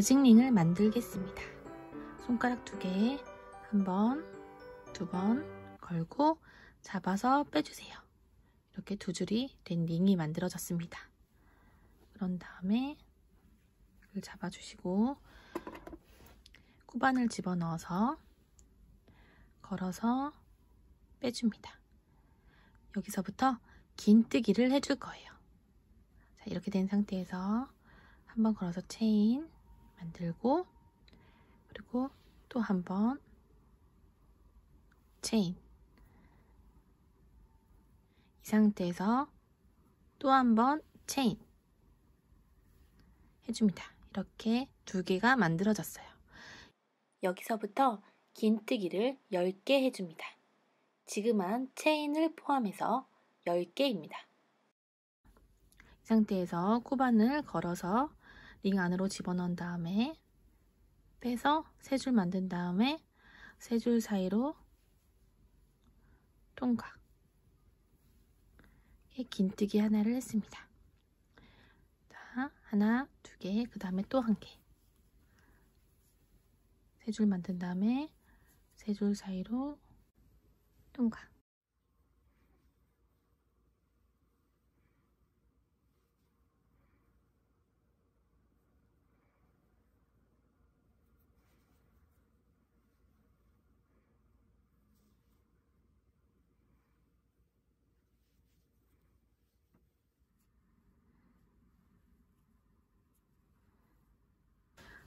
매직링을 만들겠습니다. 손가락 2개에 한 번, 2번 걸고 잡아서 빼주세요. 이렇게 2줄이 된 링이 만들어졌습니다. 그런 다음에 이걸 잡아주시고 코바늘 집어넣어서 걸어서 빼줍니다. 여기서부터 긴뜨기를 해줄 거예요. 자, 이렇게 된 상태에서 한번 걸어서 체인 만들고, 그리고 또 한 번 체인, 이 상태에서 또 한 번 체인 해줍니다. 이렇게 2개가 만들어졌어요. 여기서부터 긴뜨기를 10개 해줍니다. 지금 한 체인을 포함해서 10개입니다. 이 상태에서 코바늘 걸어서 링 안으로 집어넣은 다음에 빼서 3줄 만든 다음에 3줄 사이로 통과. 긴뜨기 하나를 했습니다. 자, 하나, 2개, 그 다음에 또 1개. 3줄 만든 다음에 3줄 사이로 통과.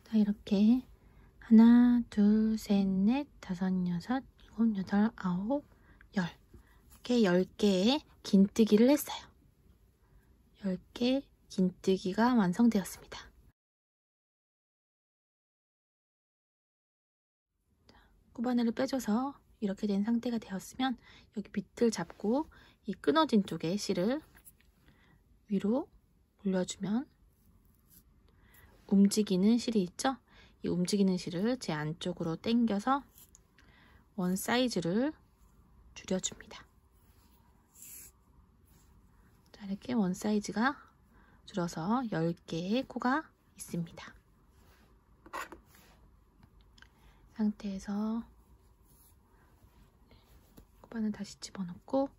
자, 이렇게 하나, 둘, 셋, 넷, 다섯, 여섯, 일곱, 여덟, 아홉, 열. 이렇게 10개의 긴뜨기를 했어요. 10개 긴뜨기가 완성되었습니다. 코바늘을 빼줘서 이렇게 된 상태가 되었으면 여기 밑을 잡고 이 끊어진 쪽에 실을 위로 올려주면 움직이는 실이 있죠? 이 움직이는 실을 제 안쪽으로 당겨서 원 사이즈를 줄여줍니다. 자, 이렇게 원 사이즈가 줄어서 10개의 코가 있습니다. 상태에서 코바늘 다시 집어넣고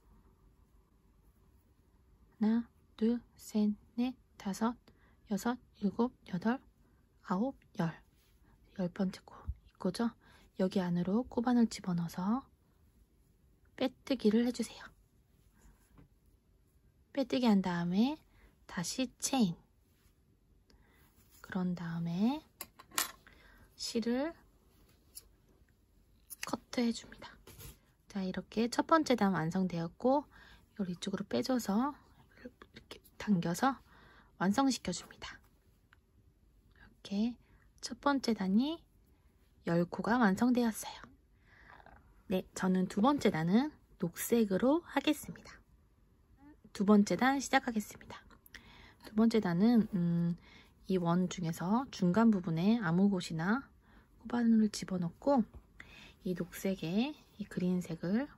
하나, 둘, 셋, 넷, 다섯, 여섯, 일곱, 여덟, 아홉, 열. 10번째 코, 이 코죠? 여기 안으로 코바늘 집어넣어서 빼뜨기를 해주세요. 빼뜨기 한 다음에 다시 체인. 그런 다음에 실을 커트 해줍니다. 자, 이렇게 첫 번째 단 완성되었고, 이걸 이쪽으로 빼줘서 이렇게 당겨서 완성시켜줍니다. 이렇게 첫 번째 단이 10코가 완성되었어요. 네, 저는 두 번째 단은 녹색으로 하겠습니다. 두 번째 단 시작하겠습니다. 두 번째 단은 이 원 중에서 중간 부분에 아무 곳이나 코바늘을 집어넣고 이 녹색에 이 그린색을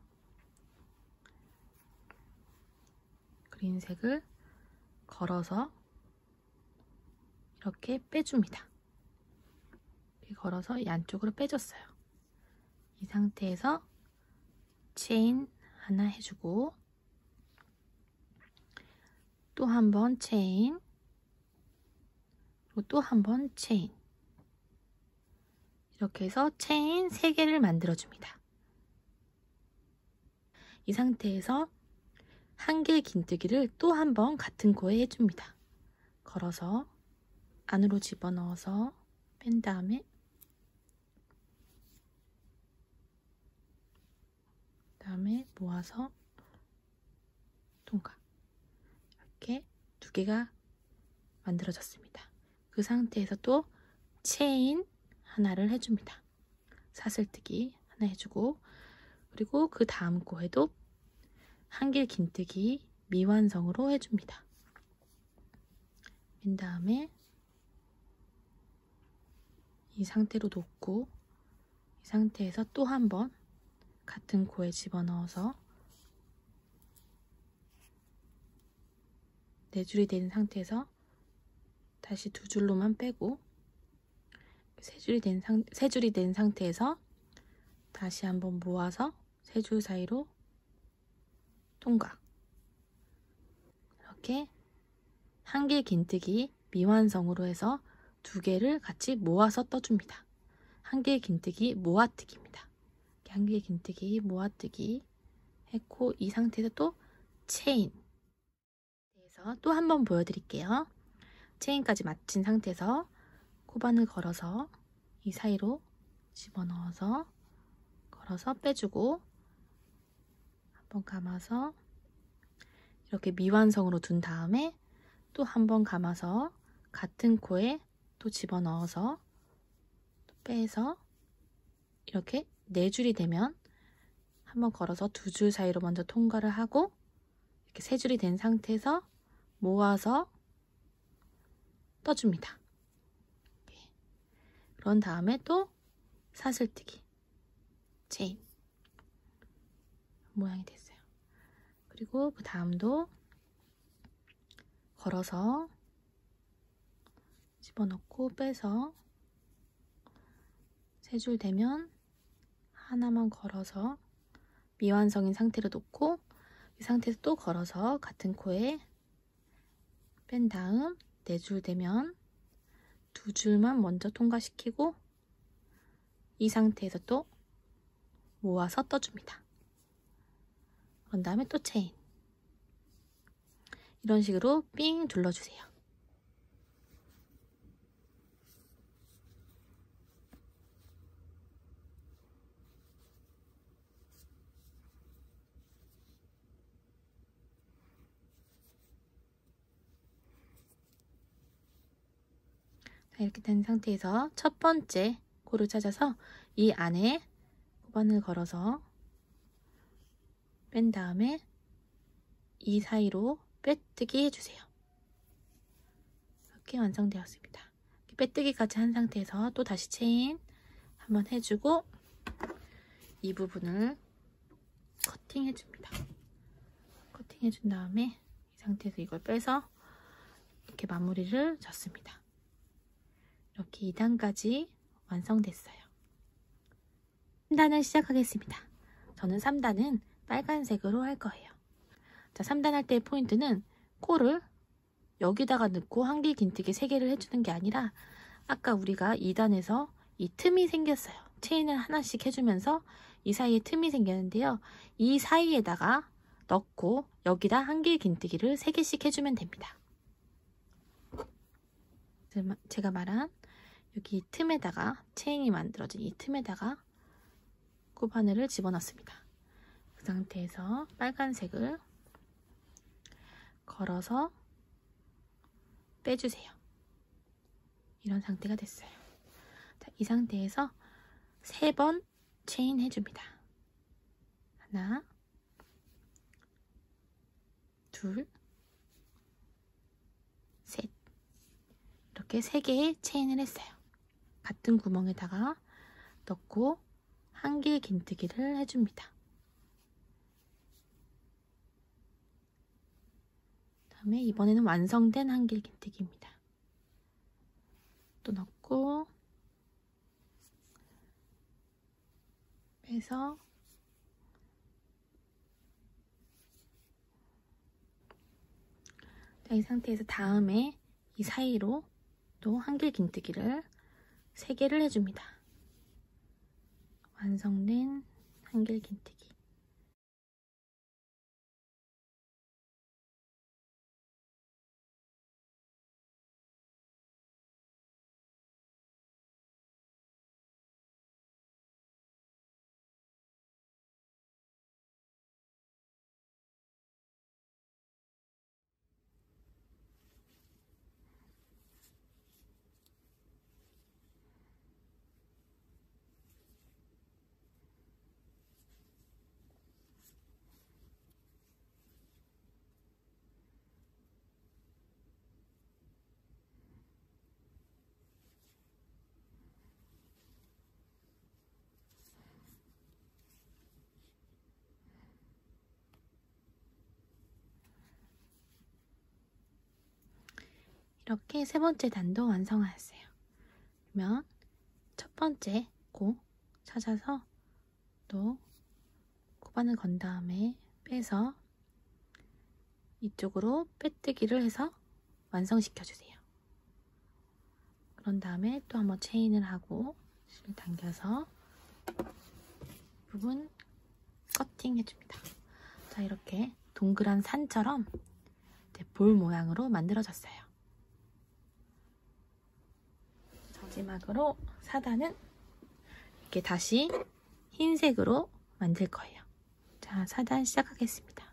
걸어서 이렇게 빼줍니다. 이렇게 걸어서 이 안쪽으로 빼줬어요. 이 상태에서 체인 하나 해주고 또 한 번 체인, 그리고 또 한 번 체인, 이렇게 해서 체인 3개를 만들어줍니다. 이 상태에서 1개 긴뜨기를 또 한 번 같은 코에 해줍니다. 걸어서 안으로 집어넣어서 뺀 다음에 모아서 통과. 이렇게 2개가 만들어졌습니다. 그 상태에서 또 체인 하나를 해줍니다. 사슬뜨기 하나 해주고, 그리고 그 다음 코에도 1개 긴뜨기 미완성으로 해줍니다. 뺀 다음에 이 상태로 놓고 이 상태에서 또 한 번 같은 코에 집어넣어서 4줄이 된 상태에서 다시 2줄로만 빼고 세 줄이 된 상태에서 다시 한번 모아서 세 줄 사이로 통과. 이렇게 한길 긴뜨기 미완성으로 해서 두 개를 같이 모아서 떠줍니다. 한길 긴뜨기 모아뜨기입니다. 한길 긴뜨기 모아뜨기 했고, 이 상태에서 또 체인. 그래서 또 한 번 보여드릴게요. 체인까지 마친 상태에서 코바늘 걸어서 이 사이로 집어넣어서 걸어서 빼주고, 한번 감아서 이렇게 미완성으로 둔 다음에 또 한 번 감아서 같은 코에 또 집어넣어서 또 빼서 이렇게 네 줄이 되면 한번 걸어서 두 줄 사이로 먼저 통과를 하고, 이렇게 세 줄이 된 상태에서 모아서 떠줍니다. 그런 다음에 또 사슬뜨기 체인 모양이 됐어요. 그리고 그 다음도 걸어서 집어넣고 빼서 세 줄 되면 하나만 걸어서 미완성인 상태로 놓고, 이 상태에서 또 걸어서 같은 코에 뺀 다음 네 줄 되면 두 줄만 먼저 통과시키고, 이 상태에서 또 모아서 떠줍니다. 그런 다음에 또 체인. 이런 식으로 삥 둘러주세요. 이렇게 된 상태에서 첫 번째 코를 찾아서 이 안에 코바늘 걸어서 뺀 다음에 이 사이로 빼뜨기 해주세요. 이렇게 완성되었습니다. 빼뜨기까지 한 상태에서 또 다시 체인 한번 해주고, 이 부분을 커팅해줍니다. 커팅해준 다음에 이 상태에서 이걸 빼서 이렇게 마무리를 졌습니다. 이렇게 2단까지 완성됐어요. 3단을 시작하겠습니다. 저는 3단은 빨간색으로 할 거예요. 자, 3단 할 때의 포인트는 코를 여기다가 넣고 한길 긴뜨기 3개를 해주는 게 아니라, 아까 우리가 2단에서 이 틈이 생겼어요. 체인을 하나씩 해주면서 이 사이에 틈이 생겼는데요. 이 사이에다가 넣고 여기다 한길 긴뜨기를 3개씩 해주면 됩니다. 제가 말한 여기 틈에다가, 체인이 만들어진 이 틈에다가 코바늘을 집어넣습니다. 그 상태에서 빨간색을 걸어서 빼주세요. 이런 상태가 됐어요. 자, 이 상태에서 3번 체인 해줍니다. 하나, 둘, 셋. 이렇게 3개의 체인을 했어요. 같은 구멍에다가 넣고 한길 긴뜨기를 해줍니다. 다음에 이번에는 완성된 한길 긴뜨기입니다. 또 넣고 빼서 자, 이 상태에서 다음에 이 사이로 또 한길 긴뜨기를 3개를 해줍니다. 완성된 한길 긴뜨기. 이렇게 3번째 단도 완성하였어요. 그러면 번째 코 찾아서 또 코바늘 건 다음에 빼서 이쪽으로 빼뜨기를 해서 완성시켜 주세요. 그런 다음에 또 한번 체인을 하고 실 당겨서 부분 커팅 해줍니다. 자, 이렇게 동그란 산처럼 볼 모양으로 만들어졌어요. 마지막으로 사단은 이렇게 다시 흰색으로 만들 거예요. 자, 사단 시작하겠습니다.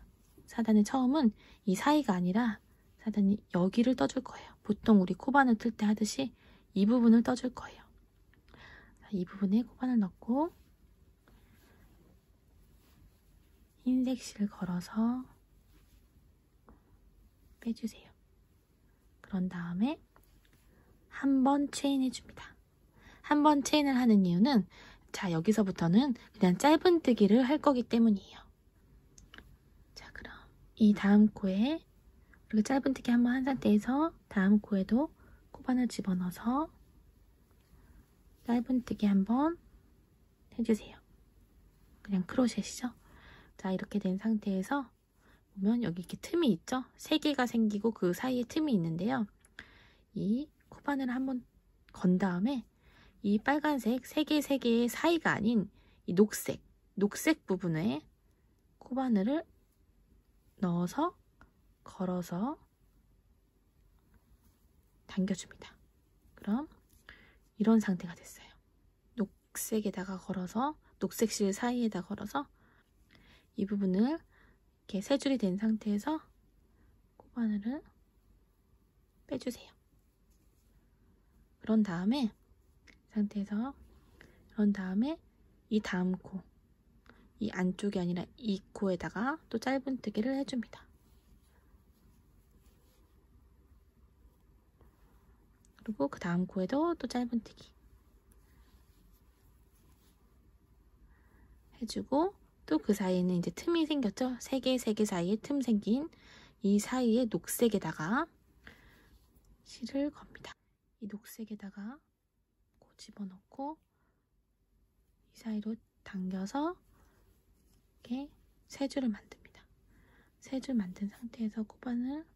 사단은 처음은 이 사이가 아니라 사단이 여기를 떠줄 거예요. 보통 우리 코바늘 틀 때 하듯이 이 부분을 떠줄 거예요. 자, 이 부분에 코바늘 넣고 흰색 실 걸어서 빼주세요. 그런 다음에 한 번 체인 해줍니다. 한 번 체인을 하는 이유는 자, 여기서부터는 그냥 짧은뜨기를 할 거기 때문이에요. 자, 그럼 이 다음 코에 이렇게 짧은뜨기 한번 한 상태에서 다음 코에도 코바늘 집어넣어서 짧은뜨기 한번 해주세요. 그냥 크로셋이죠. 자, 이렇게 된 상태에서 보면 여기 이렇게 틈이 있죠? 3개가 생기고 그 사이에 틈이 있는데요. 이 코바늘을 한번 건 다음에 이 빨간색 3개의 사이가 아닌 이 녹색 부분에 코바늘을 넣어서 걸어서 당겨줍니다. 그럼 이런 상태가 됐어요. 녹색에다가 걸어서 녹색 실 사이에다 걸어서 이 부분을 이렇게 3줄이 된 상태에서 코바늘을 빼주세요. 그런 다음에 이 다음 코, 이 안쪽이 아니라 이 코에다가 또 짧은뜨기를 해줍니다. 그리고 그 다음 코에도 또 짧은뜨기 해주고 또 그 사이에는 이제 틈이 생겼죠? 3개 사이에 틈 생긴 이 사이에 녹색에다가 실을 겁니다. 이 녹색에다가 집어넣고 이 사이로 당겨서 이렇게 3줄을 만듭니다. 3줄 만든 상태에서 코바늘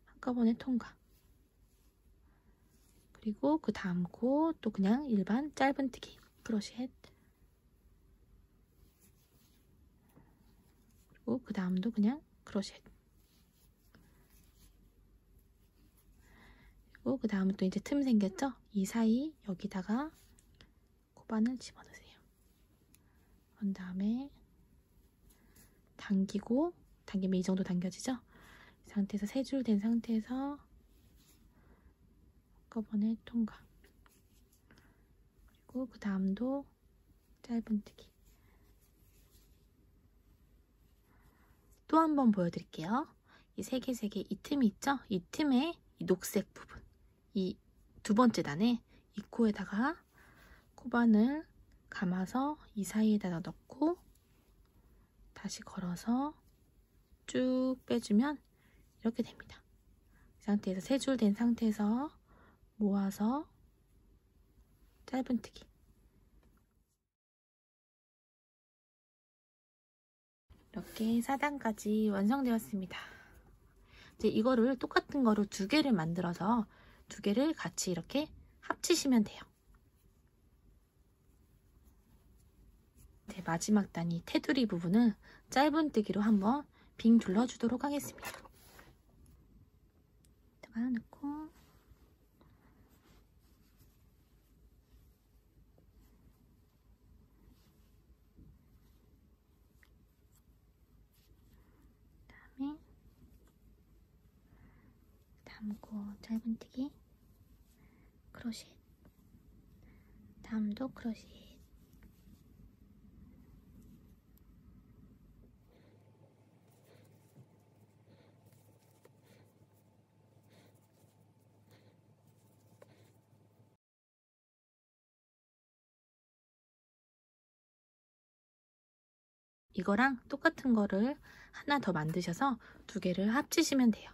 한꺼번에 통과. 그리고 그 다음 코 또 그냥 일반 짧은뜨기 크로셋. 그리고 그 다음도 그냥 크로셋. 그리고 그 다음은 또 이제 틈 생겼죠? 이 사이 여기다가 코바늘 집어넣으세요. 그런 다음에 당기면 이 정도 당겨지죠? 이 상태에서 3줄 된 상태에서 한꺼번에 통과. 그리고 그 다음도 짧은뜨기. 또 한 번 보여드릴게요. 이 3개 이 틈이 있죠? 이 틈에 이 녹색 부분, 이 두 번째 단에 이 코에다가 코바늘 감아서 이 사이에다 넣고 다시 걸어서 쭉 빼주면 이렇게 됩니다. 이 상태에서 3줄 된 상태에서 모아서 짧은뜨기. 이렇게 4단까지 완성되었습니다. 이제 이거를 똑같은 거를 2개를 만들어서 2개를 같이 이렇게 합치시면 돼요. 이제 마지막 단위 테두리 부분은 짧은뜨기로 한번 빙 둘러주도록 하겠습니다. 하나 넣고 그다음에 담고 짧은뜨기 크로셋, 다음도 크로셋. 이거랑 똑같은 거를 하나 더 만드셔서 2개를 합치시면 돼요.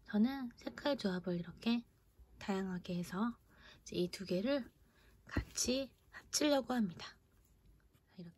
저는 색깔 조합을 이렇게 다양하게 해서 이제 이 2개를 같이 합치려고 합니다. 이렇게